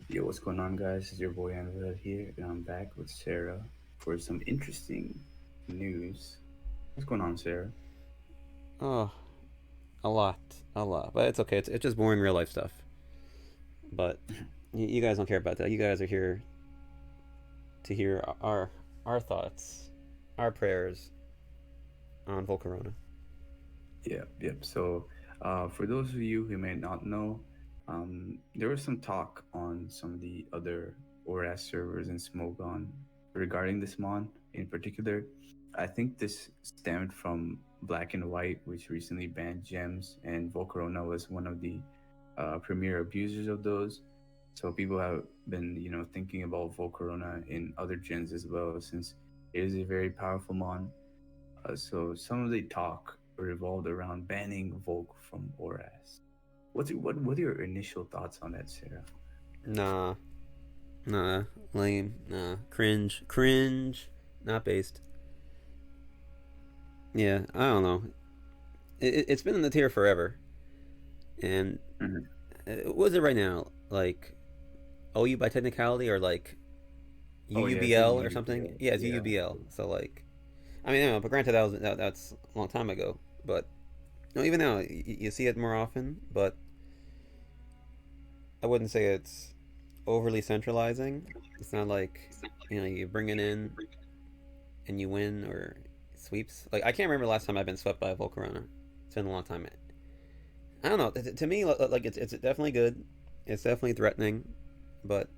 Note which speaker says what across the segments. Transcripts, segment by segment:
Speaker 1: Yo, what's going on, guys? It's your boy Anvil here, and I'm back with Sarah for some interesting news. What's going on, Sarah?
Speaker 2: Oh, a lot. But it's okay. It's just boring real life stuff. But you guys don't care about that. You guys are here to hear our thoughts, our prayers on Volcarona.
Speaker 1: Yep. For those of you who may not know, there was some talk on some of the other ORAS servers in Smogon regarding this mon in particular. I think this stemmed from Black and White, which recently banned gems, and Volcarona was one of the premier abusers of those. So people have been, thinking about Volcarona in other gens as well, since it is a very powerful mon. So some of the talk revolved around banning Volk from ORAS. What are your initial thoughts on that, Sarah?
Speaker 2: Nah, nah, lame, nah, cringe, not based. Yeah, I don't know. It's been in the tier forever, and
Speaker 1: Hmm.
Speaker 2: what is it right now? Like OU by technicality or like
Speaker 1: Oh yeah, it's like
Speaker 2: UUBL or something?
Speaker 1: UUBL.
Speaker 2: Yeah, it's
Speaker 1: Yeah.
Speaker 2: UUBL. So like, I mean, but granted that's a long time ago. But no, even now you see it more often. But I wouldn't say it's overly centralizing. It's not like you bring it in and you win or sweeps. Like I can't remember the last time I've been swept by a Volcarona. It's been a long time. I don't know. To me, like it's definitely good. It's definitely threatening, but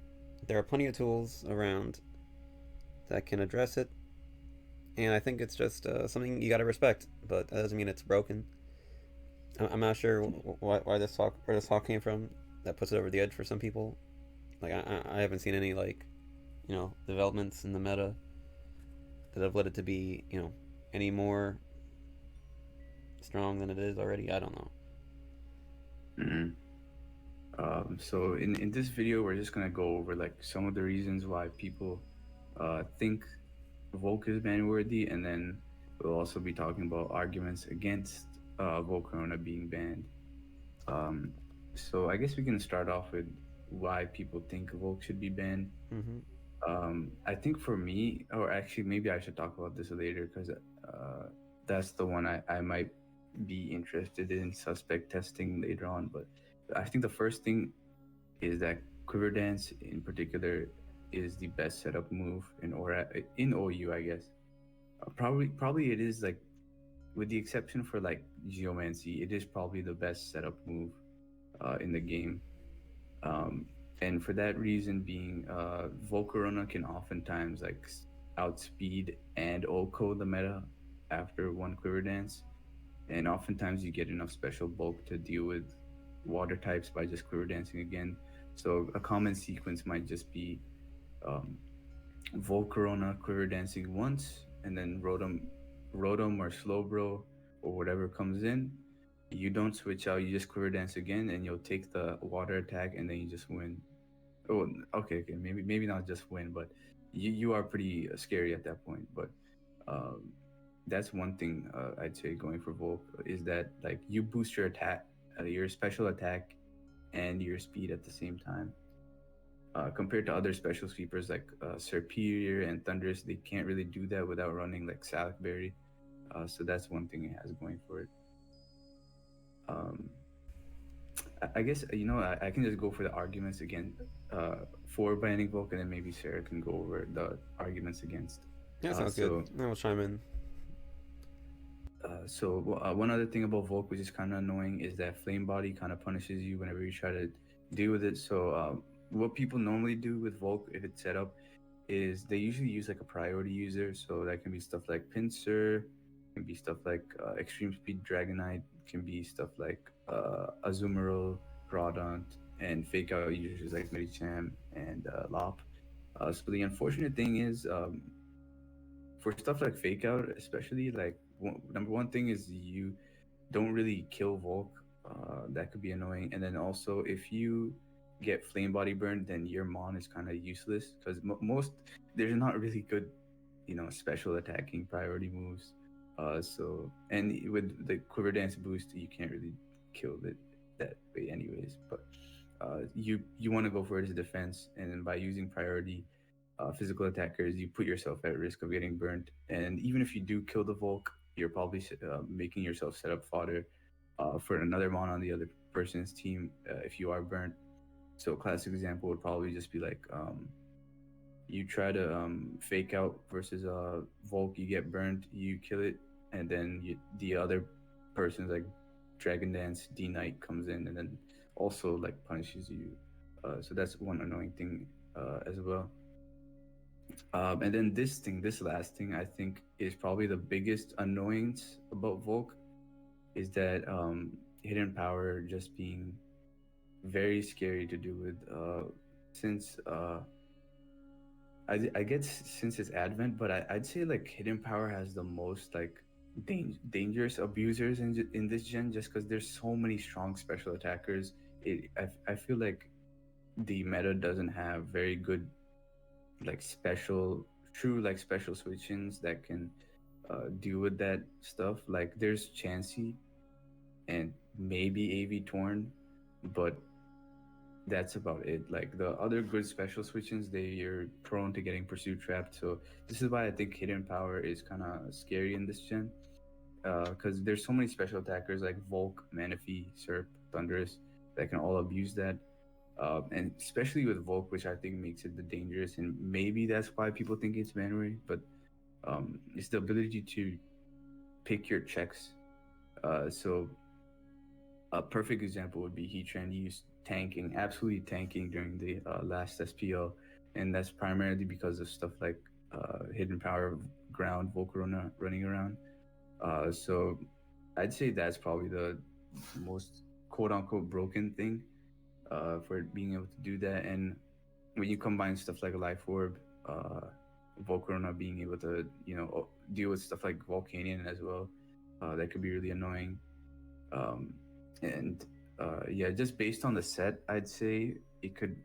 Speaker 2: there are plenty of tools around that can address it, and I think it's just something you got to respect. But that doesn't mean it's broken. I'm not sure why this talk where this talk came from. That puts it over the edge for some people. Like I haven't seen any like developments in the meta that have led it to be any more strong than it is already. I don't know.
Speaker 1: Hmm. So in this video, we're just gonna go over like some of the reasons why people think Volk is ban worthy, and then we'll also be talking about arguments against Volcarona being banned. Um, so I guess we can start off with why people think Volk should be banned.
Speaker 2: Mm-hmm.
Speaker 1: I think for me, or actually, maybe I should talk about this later because that's the one I might be interested in suspect testing later on. But I think the first thing is that Quiver Dance in particular is the best setup move in OU, I guess. Probably it is like, with the exception for like Geomancy, it is probably the best setup move in the game. Um, and for that reason being, Volcarona can oftentimes like outspeed and Oko the meta after one Quiver Dance, and oftentimes you get enough special bulk to deal with water types by just Quiver Dancing again. So a common sequence might just be um, Volcarona Quiver Dancing once, and then Rotom or Slowbro or whatever comes in. You don't switch out. You just Quiver Dance again, and you'll take the water attack, and then you just win. Oh, okay. Maybe not just win, but you are pretty scary at that point. But um, that's one thing I'd say going for Volk is that like you boost your special attack, and your speed at the same time. Compared to other special sweepers like Superior and Thunderous, they can't really do that without running like Salakberry. So that's one thing it has going for it. Um, I guess I can just go for the arguments again for banning Volk, and then maybe Sarah can go over the arguments against.
Speaker 2: Yeah,
Speaker 1: Uh,
Speaker 2: sounds good.
Speaker 1: so
Speaker 2: I will chime in.
Speaker 1: One other thing about Volk, which is kind of annoying, is that Flame Body kind of punishes you whenever you try to deal with it. So what people normally do with Volk, if it's set up, is they usually use like a priority user. So that can be stuff like Pinsir, can be stuff like Extreme Speed Dragonite, can be stuff like Azumarill, Groudon, and fake out users like Medicham and Lop. So the unfortunate thing is, for stuff like fake out, especially like number one thing is you don't really kill Volk. That could be annoying. And then also, if you get flame body burned, then your mon is kind of useless because most there's not really good, special attacking priority moves. And with the quiver dance boost, you can't really kill it that way, anyways. But you want to go for his defense, and then by using priority physical attackers, you put yourself at risk of getting burnt. And even if you do kill the Volk, you're probably making yourself set up fodder for another mon on the other person's team if you are burnt. So, a classic example would probably just be like you try to fake out versus a Volk, you get burnt, you kill it, and then the other person's like Dragon Dance D Knight comes in and then also like punishes you. So that's one annoying thing as well. And then this last thing, I think is probably the biggest annoyance about Volk is that hidden power just being very scary to do with. Since I get since its advent, but I'd say like hidden power has the most like dangerous abusers in this gen, just because there's so many strong special attackers. I feel like the meta doesn't have very good like special true like special switch-ins that can deal with that stuff. Like there's Chansey and maybe AV Torn, but that's about it. Like the other good special switch-ins, they are prone to getting pursuit trapped. So this is why I think hidden power is kind of scary in this gen. Because there's so many special attackers like Volk, Manaphy, Serp, Thunderous that can all abuse that. And especially with Volk, which I think makes it the dangerous, and maybe that's why people think it's Manray, but it's the ability to pick your checks. So a perfect example would be Heatran used tanking, absolutely tanking during the last SPL, and that's primarily because of stuff like hidden power, ground, Volcarona running around. So I'd say that's probably the most quote unquote broken thing for being able to do that. And when you combine stuff like a Life Orb, Volcarona being able to, deal with stuff like Volcanion as well, that could be really annoying. Um, and yeah, just based on the set, I'd say it could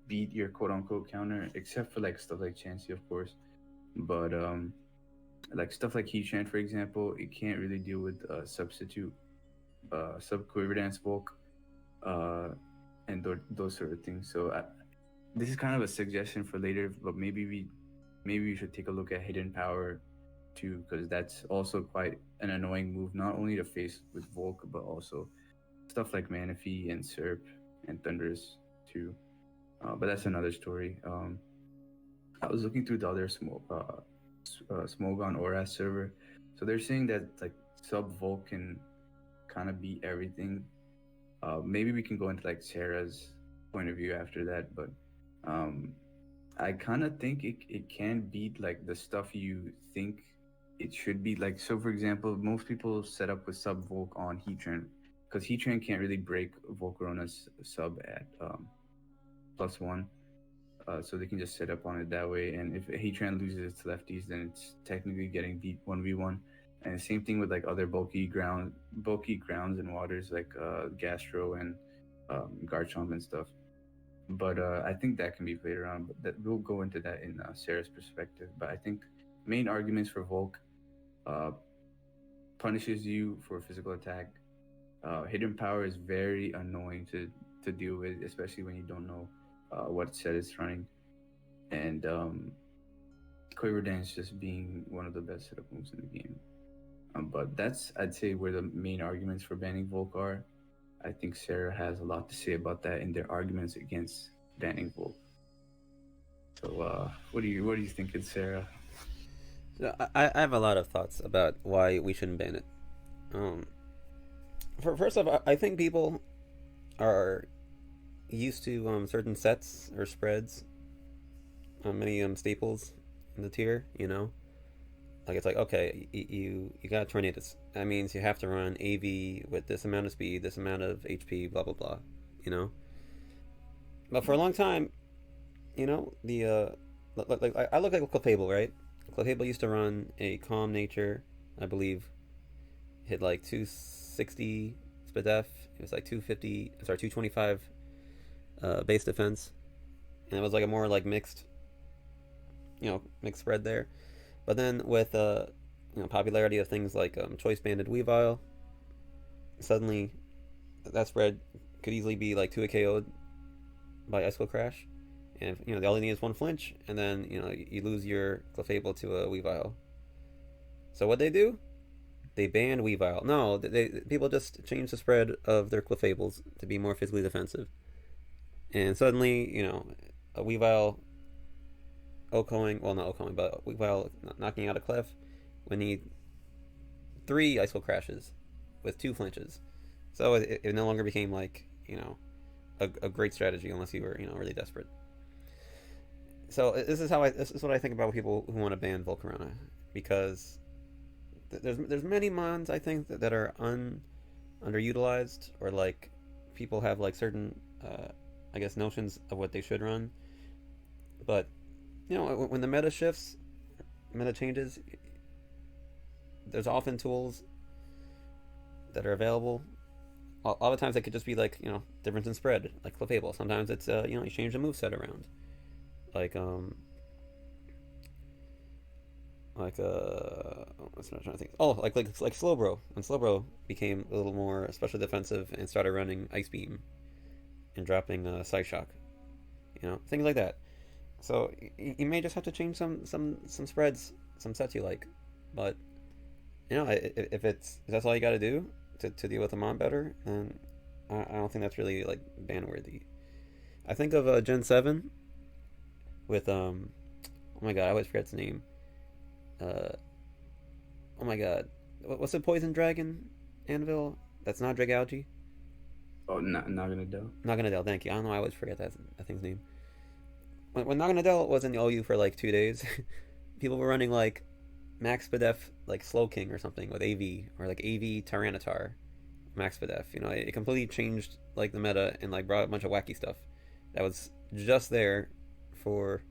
Speaker 1: beat your quote unquote counter, except for like stuff like Chansey, of course. But like stuff like Heatran, for example, it can't really deal with substitute, sub Quiver Dance Volk, uh, and those sort of things. So this is kind of a suggestion for later, but maybe we should take a look at hidden power too, because that's also quite an annoying move, not only to face with Volk, but also stuff like Manaphy and Serp and Thunderous too. But that's another story. I was looking through the other Smogon ORAS server, so they're saying that like sub Volk can kind of beat everything. Maybe we can go into like Sarah's point of view after that, but um, I kind of think it can beat like the stuff you think it should be. Like, so for example, most people set up with sub Volk on Heatran because Heatran can't really break Volcarona's sub at +1. So they can just set up on it that way. And if Heatran loses its lefties, then it's technically getting beat 1v1. And same thing with like other bulky grounds and waters like Gastro and Garchomp and stuff. But I think that can be played around. But that we'll go into that in Sarah's perspective. But I think main arguments for Volk uh, punishes you for physical attack. Hidden power is very annoying to deal with, especially when you don't know what set it's running. And Quiver Dance just being one of the best setup moves in the game. But that's, I'd say, where the main arguments for banning Volk are. I think Sarah has a lot to say about that in their arguments against banning Volk. So, what do you think, Sarah?
Speaker 2: So I have a lot of thoughts about why we shouldn't ban it. Um, first off, I think people are used to certain sets or spreads, many staples in the tier. Like it's like, okay, you got Tornadus. That means you have to run AV with this amount of speed, this amount of HP, blah blah blah. You know. But for a long time, the like I look at Clefable, right? Clefable used to run a calm nature, I believe, hit like 260 SPDF. It was like 250, sorry, 225 base defense, and it was like a more like mixed spread there. But then with popularity of things like choice banded Weavile, suddenly that spread could easily be like 2 KO'd by Ice Cold Crash, and all you need is one flinch, and then you lose your Clefable to a Weavile. So what they do? They banned Weavile. No, people just changed the spread of their Clefables to be more physically defensive, and suddenly a Weavile OHKOing, well not OHKOing, but Weavile knocking out a Clef would need 3 Ice Cold Crashes with 2 flinches. So it no longer became like a great strategy unless you were really desperate. So this is what I think about people who want to ban Volcarona, because there's many mons I think that are underutilized, or like people have like certain I guess notions of what they should run, but when the meta shifts, meta changes, there's often tools that are available. A lot of times it could just be like difference in spread, like Clefable. Sometimes it's you change the moveset around, like what's what I'm trying to think. Oh, like Slowbro. When Slowbro became a little more special defensive and started running Ice Beam and dropping Side Shock, things like that. So you may just have to change some spreads, some sets you like, but if that's all you got to do to deal with the mon better, then I don't think that's really like ban worthy. I think of Gen 7 with oh my god, I always forget its name. Oh my god, what's the poison dragon anvil? That's not Dragalge.
Speaker 1: Oh, Naganadel.
Speaker 2: Naganadel, thank you. I don't know, I always forget that thing's name. When Naganadel was in the OU for like 2 days, people were running like Max Spadef like Slow King or something with AV, or like AV Tyranitar Max Spadef. It completely changed like the meta and like brought a bunch of wacky stuff that was just there for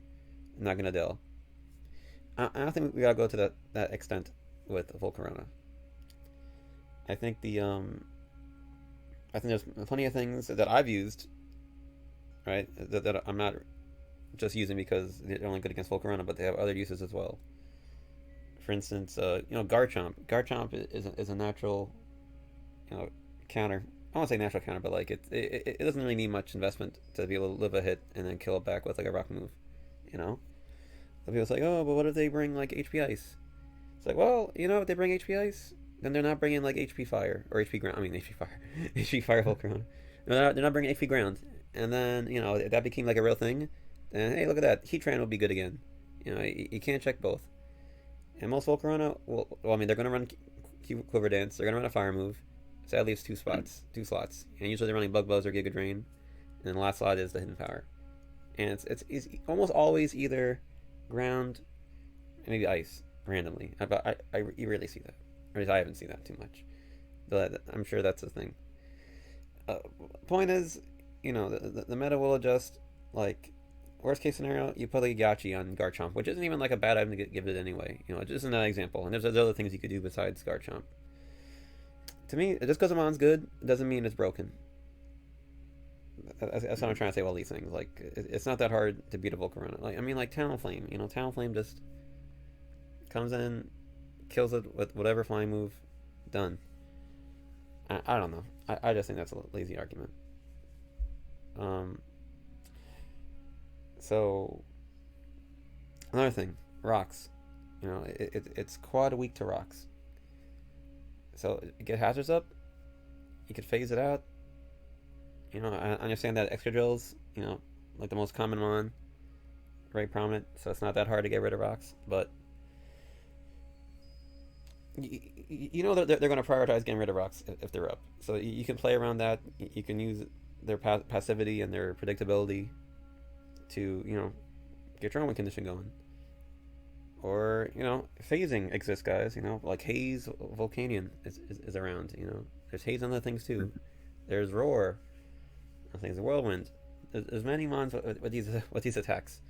Speaker 2: Naganadel. I don't think we gotta go to that extent with Volcarona. I think I think there's plenty of things that I've used, right? That I'm not just using because they're only good against Volcarona, but they have other uses as well. For instance, Garchomp. Garchomp is a natural, counter. I won't say natural counter, but like it doesn't really need much investment to be able to live a hit and then kill it back with like a rock move. So people say, oh, but what if they bring like HP Ice? It's like, well, if they bring HP Ice, then they're not bringing like HP Fire or HP Ground. I mean HP Fire, HP Fire Volcarona. They're not bringing HP Ground. And then if that became like a real thing, then hey, look at that, Heatran will be good again. You can't check both. And most Volcarona, well, I mean, they're going to run Quiver Dance. They're going to run a Fire move. So that leaves two slots. And usually they're running Bug Buzz or Giga Drain. And then the last slot is the Hidden Power. And it's almost always either Ground and maybe Ice randomly. You rarely see that. Or at least I haven't seen that too much. But I'm sure that's the thing. Point is, the meta will adjust. Like, worst case scenario, you put like Yachi on Garchomp, which isn't even like a bad item to give it anyway. Just an example. And there's other things you could do besides Garchomp. To me, just because a mon's good doesn't mean it's broken. That's what I'm trying to say with all these things. Like, it's not that hard to beat a Volcarona. Like, I mean, like Talonflame. Talonflame just comes in, kills it with whatever flying move, done. I don't know. I just think that's a lazy argument. So another thing, rocks. It's quad weak to rocks. So get hazards up. You could phase it out. I understand that extra drills, like the most common one, very prominent. So it's not that hard to get rid of rocks, but they're going to prioritize getting rid of rocks if they're up. So you can play around that. You can use their passivity and their predictability to get your own condition going. Or phasing exists, guys. Like Haze Volcanion is around. There's Haze on other things too. There's Roar. I think it's Whirlwind. There's many mons with these attacks.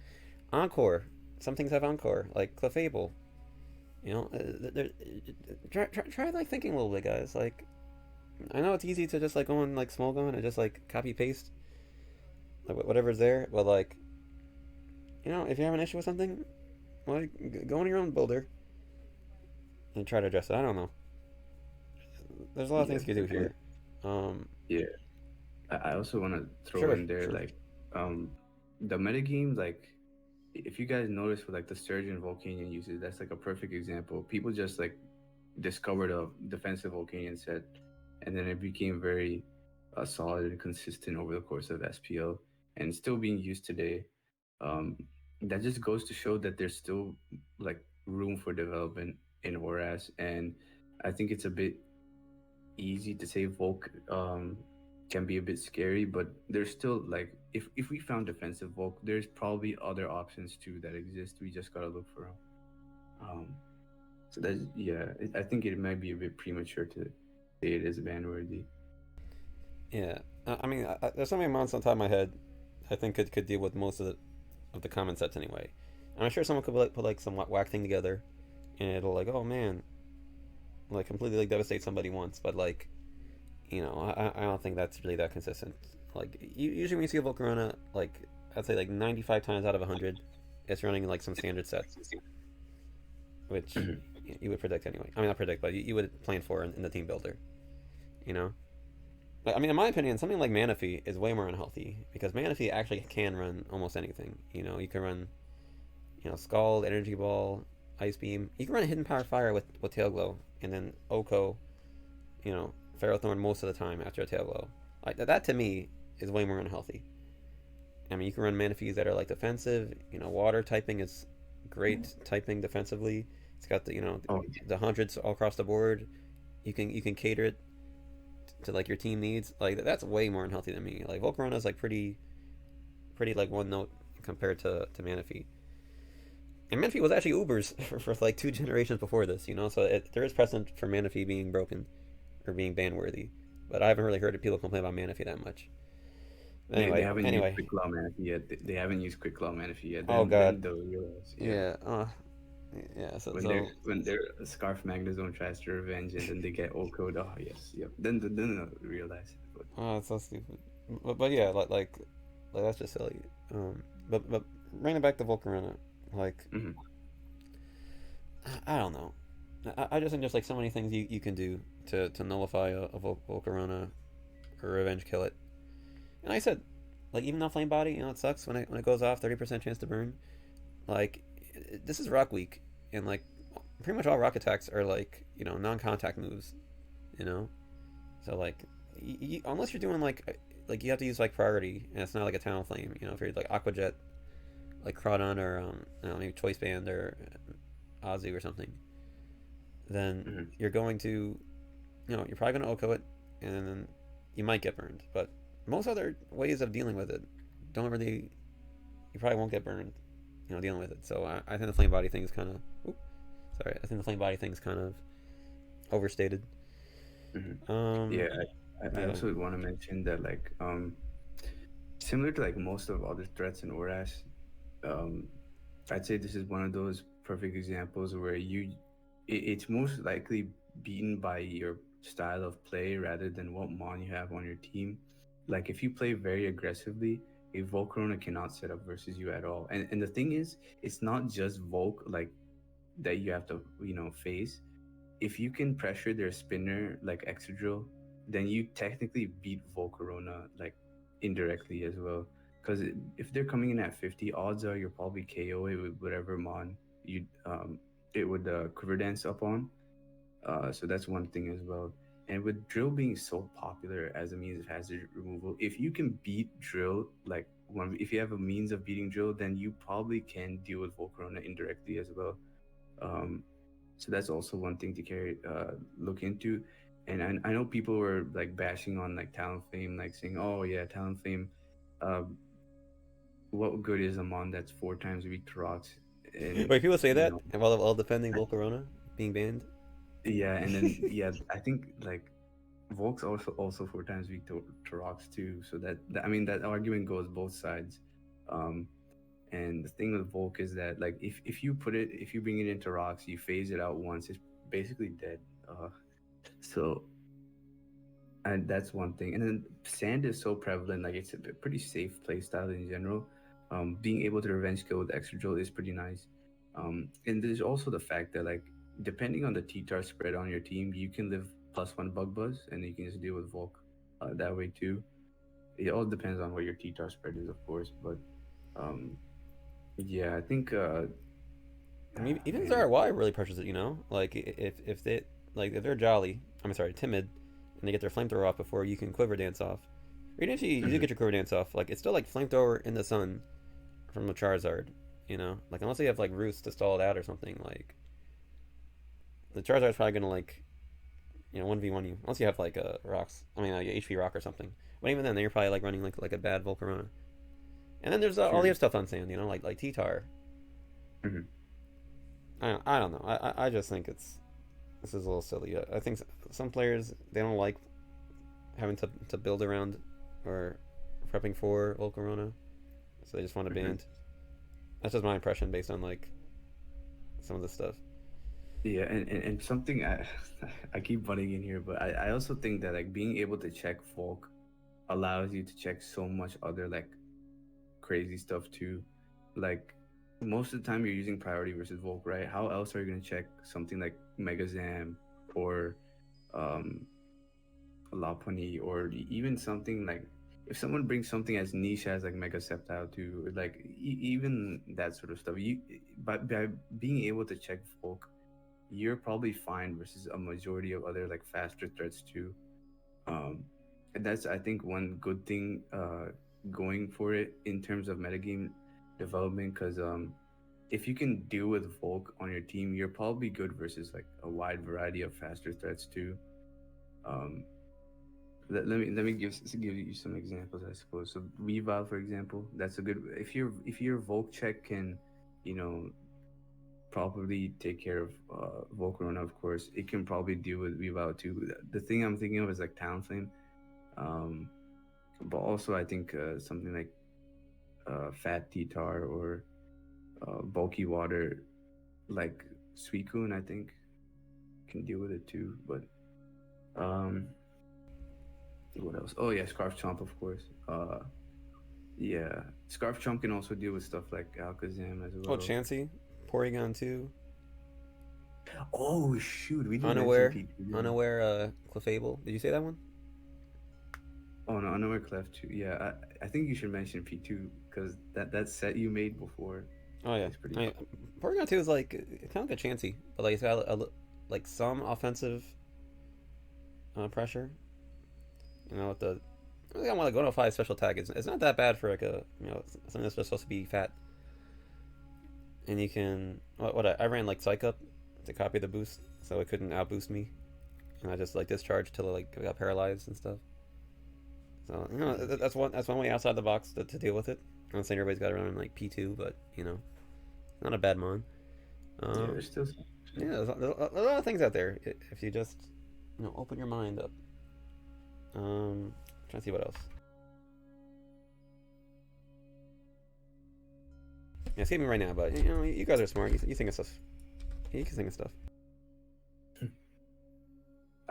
Speaker 2: Encore. Some things have Encore, like Clefable. Try like thinking a little bit, guys. Like, I know it's easy to just like go on like Smolgon and just like copy paste like whatever's there, but like, if you have an issue with something, like go on your own builder and try to address it. I don't know. There's a lot of things you can do here.
Speaker 1: Yeah. I also want to throw
Speaker 2: Sure,
Speaker 1: in there
Speaker 2: sure.
Speaker 1: like um the metagame, like if you guys notice with like the Surge and Volcanion uses, that's like a perfect example. People just like discovered a defensive Volcanion set, and then it became very solid and consistent over the course of SPL, and still being used today. Um, that just goes to show that there's still like room for development in ORAS, and I think it's a bit easy to say Volk can be a bit scary, but there's still like if we found defensive Volk, there's probably other options too that exist. We just gotta look for them. Um, so that's yeah. I think it might be a bit premature to say it is ban worthy.
Speaker 2: Yeah, I mean, there's so many months on top of my head. I think could deal with most of the common sets anyway. And I'm sure someone could like put like some whack thing together, and it'll like, oh man, like completely like devastate somebody once. But like, I don't think that's really that consistent. Like usually when you see a Volcarona, like I'd say like 95 times out of 100, it's running like some standard set, which
Speaker 1: Mhm.
Speaker 2: you would predict anyway. I mean, not predict, but you would plan for in the team builder. You know. I mean, in my opinion, something like Manaphy is way more unhealthy because Manaphy actually can run almost anything. You can run, Scald, Energy Ball, Ice Beam. You can run a Hidden Power Fire with Tail Glow, and then Oko, Ferrothorn most of the time after a Tail Glow. Like that to me is way more unhealthy. I mean, you can run Manaphy's that are like defensive. Water typing is great typing defensively. It's got
Speaker 1: Oh,
Speaker 2: the hundreds all across the board. You can cater it to like your team needs. Like that's way more unhealthy than me. Like Volcarona is like pretty like one note compared to Manaphy. And Manaphy was actually Ubers for like 2 generations before this, so there is precedent for Manaphy being broken or being ban worthy. But I haven't really heard people complain about Manaphy that much.
Speaker 1: they
Speaker 2: Anyway,
Speaker 1: haven't used
Speaker 2: anyway.
Speaker 1: Quick Claw Manaphy yet. They haven't used Quick Claw Manaphy yet.
Speaker 2: Oh
Speaker 1: Then
Speaker 2: god,
Speaker 1: they'll realize, yeah.
Speaker 2: yeah, yeah. So
Speaker 1: When
Speaker 2: so
Speaker 1: their Scarf Magnezone tries to revenge and then they get Code. Oh yes, yep. Then they'll realize. But
Speaker 2: oh, it's so stupid. But yeah, like that's just silly. But bringing it back to Volcarona, like
Speaker 1: mhm.
Speaker 2: I don't know. I just think there's like so many things you can do to nullify a Volcarona or revenge kill it. And like I said, like even though Flame Body, it sucks when it goes off, 30% chance to burn. Like this is Rock Week, and like pretty much all rock attacks are like non-contact moves. You know, so like unless you're doing like you have to use like priority, and it's not like a Talon Flame. If you're like Aqua Jet, like Crawdon or maybe Choice Band or Azu or something, then
Speaker 1: Mhm.
Speaker 2: you're going to you're probably going to Oko it, and then you might get burned. But most other ways of dealing with it don't really. You probably won't get burned. Dealing with it. So I think the flame body thing is kind of. Sorry, I think the flame body thing is kind of overstated.
Speaker 1: Mhm.
Speaker 2: Um,
Speaker 1: Yeah, I
Speaker 2: yeah.
Speaker 1: also want to mention that like similar to like most of other threats in ORAS, um, I'd say this is one of those perfect examples where it's most likely beaten by your style of play rather than what mon you have on your team. Like if you play very aggressively, a Volcarona cannot set up versus you at all. And the thing is, it's not just Volk like that you have to face. If you can pressure their spinner like Excadrill, then you technically beat Volcarona like indirectly as well. Because if they're coming in at 50, odds are you'll probably KO it with whatever mon you it would Quiver Dance up on. So that's one thing as well. And with Drill being so popular as a means of hazard removal, if you can beat Drill, like if you have a means of beating Drill, then you probably can deal with Volcarona indirectly as well. Um, so that's also one thing to look into. And I know people were like bashing on like Talonflame, like saying, "Oh yeah, Talonflame, um, what good is a mon that's 4 times weak to rocks?" And
Speaker 2: Wait, people say
Speaker 1: you
Speaker 2: that
Speaker 1: know,
Speaker 2: while defending Volcarona being banned.
Speaker 1: yeah, and then yeah, I think like Volk's also 4 times weak to rocks too. So I mean that argument goes both sides. Um, and the thing with Volk is that like if you bring it into rocks, you phase it out once, it's basically dead. So and that's one thing. And then sand is so prevalent, like it's a pretty safe play style in general. Being able to revenge kill with extra drill is pretty nice. And there's also the fact that like depending on the T-tar spread on your team, you can live +1 bug buzz, and you can just deal with Volk that way too. it all depends on what your T-tar spread is, of course. But um, yeah, I think
Speaker 2: I mean, even
Speaker 1: man,
Speaker 2: Zara really pressures it. You know, like if they like if they're jolly, I'm sorry, timid, and they get their flamethrower off before you can quiver dance off. Or even if you do
Speaker 1: mhm,
Speaker 2: get your quiver dance off, like it's still like flamethrower in the sun from a Charizard. You know, like unless you have like roots to stall it out or something, like the Charizard's probably gonna like 1v1 you unless you have like rocks. I mean like HP rock or something. But even then you're probably like running like a bad Volcarona. And then there's all the
Speaker 1: true.
Speaker 2: other stuff on sand. You know, like T-Tar.
Speaker 1: Mhm.
Speaker 2: I don't know. I just think this is a little silly. I think some players they don't like having to build around or prepping for Volcarona, so they just want to
Speaker 1: Mhm.
Speaker 2: band. That's just my impression based on like some of the stuff.
Speaker 1: Yeah, and something I keep butting in here, but I also think that like being able to check Volk allows you to check so much other like crazy stuff too. Like most of the time you're using priority versus Volk, right? How else are you gonna check something like Mega Zam or um Lopunny or even something like if someone brings something as niche as like Mega Sceptile to like even that sort of stuff, you by being able to check Volk, you're probably fine versus a majority of other like faster threats too. Um, and that's I think one good thing going for it in terms of metagame development because if you can deal with Volk on your team, you're probably good versus like a wide variety of faster threats too. Um, let me give you some examples, I suppose. So Weavile, for example, that's a good if your Volk check can, you know, properly take care of Volcarona, of course, it can probably deal with Weavile too. The thing I'm thinking of is like Talonflame. Um, but also I think something like Fat T-Tar or Bulky Water, like Suicune, I think can deal with it too. But um, what else? Oh yeah, Scarf Chomp, of course. Yeah, Scarf Chomp can also deal with stuff like Alakazam as
Speaker 2: Oh,
Speaker 1: well.
Speaker 2: Chansey, Porygon 2,
Speaker 1: Oh shoot, we didn't mention
Speaker 2: Unaware,
Speaker 1: P2, did we?
Speaker 2: Unaware, Clefable. Did you say that one?
Speaker 1: Oh no, Underwear Clef too. Yeah, I think you should mention P2 because that set you made before
Speaker 2: Oh yeah,
Speaker 1: is pretty fun.
Speaker 2: Porygon 2 is like kind of like a Chansey, but like it's got like some offensive pressure. You know, with the I want to go to a 5 special tag. It's not that bad for like a something that's just supposed to be fat. And you can what I ran like Psych Up to copy the boost, so it couldn't outboost me, and I just like discharged till it like got paralyzed and stuff. So that's one way outside the box to deal with it. I'm not saying everybody's got to run like P2, but not a bad mon.
Speaker 1: Yeah,
Speaker 2: Um,
Speaker 1: there's still some.
Speaker 2: yeah, there's a lot of things out there if you just open your mind up. Trying to see what else. Yeah, escape me right now, but you guys are smart. You think of stuff. You can think of stuff.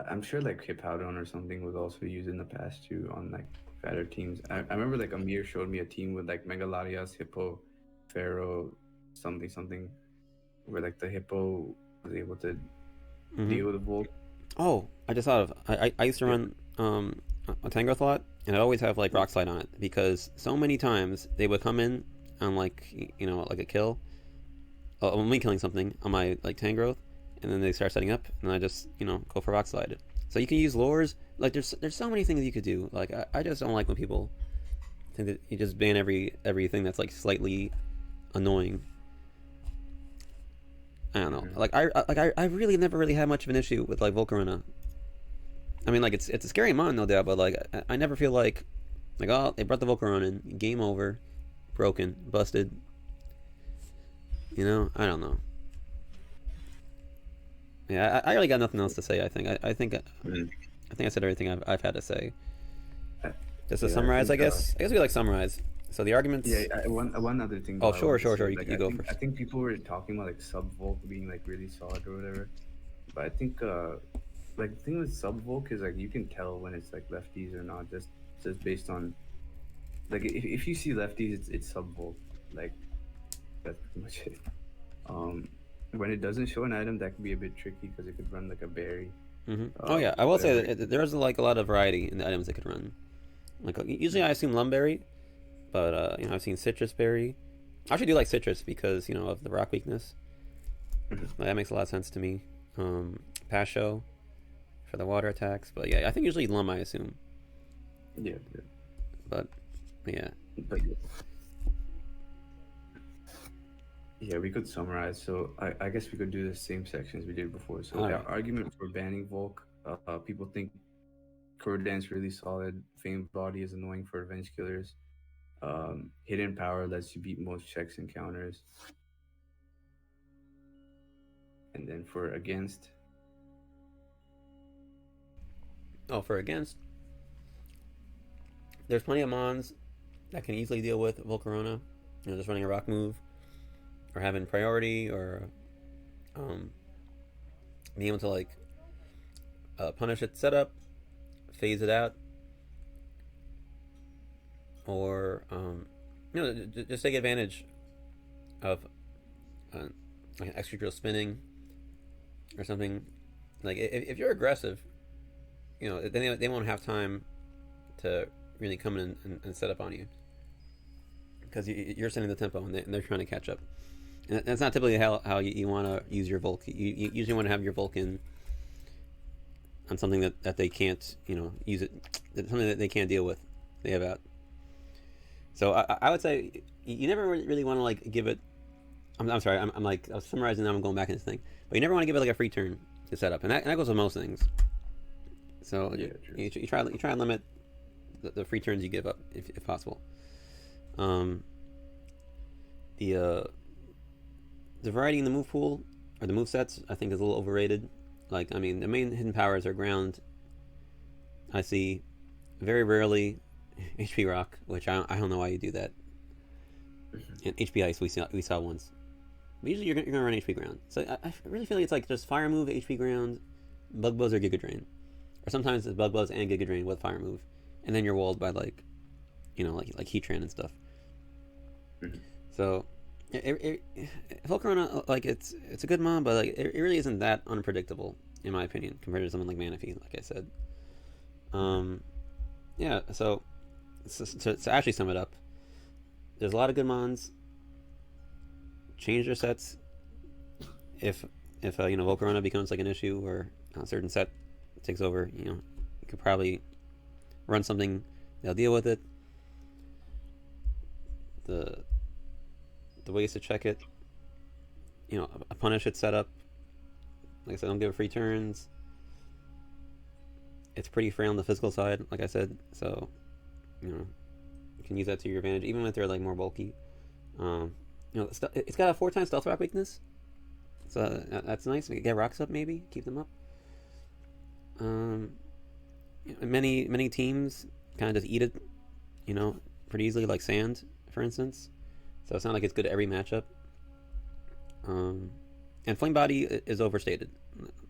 Speaker 1: I'm sure like Hippowdon or something was also used in the past too on like fatter teams. I remember like Amir showed me a team with like Megaladias, Hippo, Pharaoh, something something, where like the Hippo was able to
Speaker 2: Mm-hmm.
Speaker 1: deal with the Volk.
Speaker 2: Oh, I just thought of. I used to
Speaker 1: Yeah.
Speaker 2: run a Tangrowth a lot, and I'd always have like Rock Slide on it because so many times they would come in on like like a kill, me killing something on my like Tangrowth, and then they start setting up, and I just go for Rock Slide. So you can use lures. Like there's so many things you could do. Like I just don't like when people think that you just ban everything that's like slightly annoying. I don't know.
Speaker 1: Mhm.
Speaker 2: I really never really had much of an issue with like Volcarona. I mean, like it's a scary mon, no doubt, but like I never feel like oh they brought the Volcarona in, game over, broken, busted. I don't know. Yeah, I really got nothing else to say.
Speaker 1: Mhm.
Speaker 2: I think I said everything I've had to say.
Speaker 1: Uh,
Speaker 2: Just to
Speaker 1: Yeah, I
Speaker 2: summarize, I
Speaker 1: think.
Speaker 2: guess. I guess we like summarize. So the
Speaker 1: Yeah,
Speaker 2: arguments.
Speaker 1: one other thing
Speaker 2: Oh,
Speaker 1: though I
Speaker 2: sure,
Speaker 1: wanted to
Speaker 2: sure,
Speaker 1: say
Speaker 2: sure.
Speaker 1: is
Speaker 2: You,
Speaker 1: like
Speaker 2: you go
Speaker 1: I
Speaker 2: first.
Speaker 1: think people were talking about like sub Volk being like really solid or whatever, but I think like the thing with sub Volk is like you can tell when it's like lefties or not just based on like if you see lefties it's sub Volk, like that's pretty much it. Um, when it doesn't show an item that can be a bit tricky because it could run like a berry,
Speaker 2: Oh yeah, I will say
Speaker 1: whatever.
Speaker 2: that there's like a lot of variety in the items that could run. Like usually I assume lumberry, but I've seen citrus berry. I actually do like citrus because of the rock weakness.
Speaker 1: Mhm.
Speaker 2: That makes a lot of sense to me. Pasho for the water attacks, but yeah, I think usually lum I assume,
Speaker 1: Yeah, yeah.
Speaker 2: but yeah.
Speaker 1: But yeah, we could summarize. So I guess we could do the same sections we did before. So
Speaker 2: All
Speaker 1: the
Speaker 2: right.
Speaker 1: argument for banning Volk, people think Cordance really solid, Famed Body is annoying for Revenge Killers. Hidden Power lets you beat most checks and counters. And then for against,
Speaker 2: Oh, for against, there's plenty of mons that can easily deal with Volcarona. Just running a rock move or having priority or um, being able to like punish its setup, phase it out, or just take advantage of uh, like an extra drill spinning or something. Like if you're aggressive, then they won't have time to really come in and set up on you because you're setting the tempo and they're trying to catch up. And that's not typically how you want to use your Volk. You usually want to have your Vulcan on something that they can't, use it, something that they can't deal with. They have out. So I would say you never really want to like give it. I'm sorry. I'm like I was summarizing. Now I'm going back into this thing. But you never want to give it like a free turn to set up, and that goes with most things. So
Speaker 1: yeah, true.
Speaker 2: you try and limit the free turns you give up if possible. Um, the uh, the variety in the move pool or the move sets I think is a little overrated. Like I mean, the main hidden powers are ground. I see very rarely HP rock, which I don't know why you do that.
Speaker 1: Mhm.
Speaker 2: And HP ice we saw once. But usually you're gonna run HP ground. So I really feel like it's like just fire move HP ground, bug buzz or Giga Drain, or sometimes it's bug buzz and Giga Drain with fire move, and then you're walled by like like Heatran and stuff.
Speaker 1: Mhm.
Speaker 2: So Volcarona like it's a good mon, but like it really isn't that unpredictable in my opinion compared to someone like Manaphy, like I said.
Speaker 1: Mhm.
Speaker 2: Um, yeah. So to actually sum it up, there's a lot of good mons. Change their sets if Volcarona becomes like an issue or a certain set takes over. You could probably run something that'll deal with it. The the ways to check it, a punish it setup. Like I said, don't give it free turns. It's pretty frail on the physical side, like I said. So you can use that to your advantage, even if they're like more bulky. Um, it's got a 4 times stealth rock weakness, so that's nice. We get rocks up, maybe keep them up. Um, many teams kind of just eat it, pretty easily, like sand, for instance. So it's not like it's good at every matchup. Um, and flame body is overstated.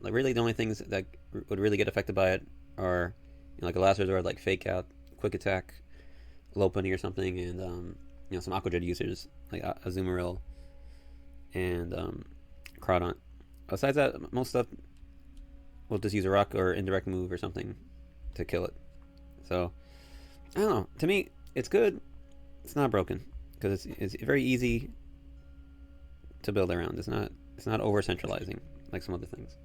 Speaker 2: Like really, the only things that would really get affected by it are like a last resort, like fake out, quick attack, Lopunny or something, and some Aqua Jet users like Azumarill and Crawdaunt. Besides that, most stuff will just use a rock or indirect move or something to kill it. So I don't know. To me, it's good. It's not broken because it's very easy to build around. It's not over centralizing like some other things.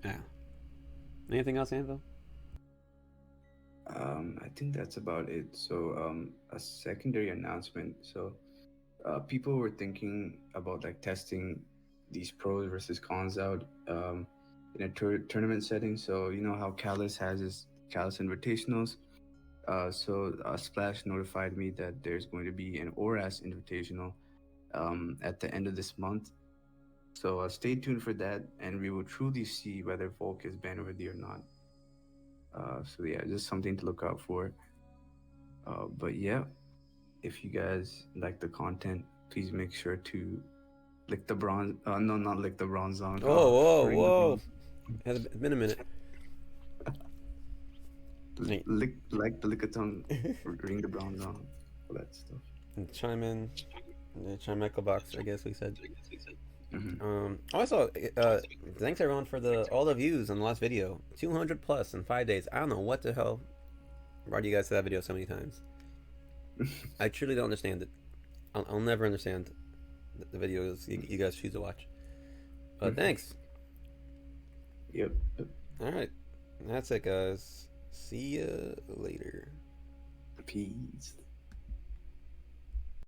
Speaker 2: Yeah. Anything else, Anvil?
Speaker 1: I think that's about it. So, a secondary announcement. So, people were thinking about like testing these pros versus cons out in a tournament setting. So, you know how Callus has his Callus Invitationals. So, Splash notified me that there's going to be an ORAS Invitational at the end of this month. So, stay tuned for that, and we will truly see whether Volk is banworthy or not. So, yeah, just something to look out for. But yeah, if you guys like the content, please make sure to lick the bronze. No, not lick the bronze zone.
Speaker 2: Whoa, whoa,
Speaker 1: Ring the
Speaker 2: whoa!
Speaker 1: bronze.
Speaker 2: It's been a minute. Hey.
Speaker 1: Lick like the lickitung. Ring the bronze zone. All that stuff.
Speaker 2: Chime in. The chime echo box, I guess we said.
Speaker 1: Hmm.
Speaker 2: Also, thanks everyone for all the views on the last video. 200 plus in 5 days. I don't know what the hell brought you guys to that video so many times. I truly don't understand it. I'll never understand the videos you guys choose to watch. But thanks.
Speaker 1: Yep.
Speaker 2: All right, that's it, guys. See ya later.
Speaker 1: Peace.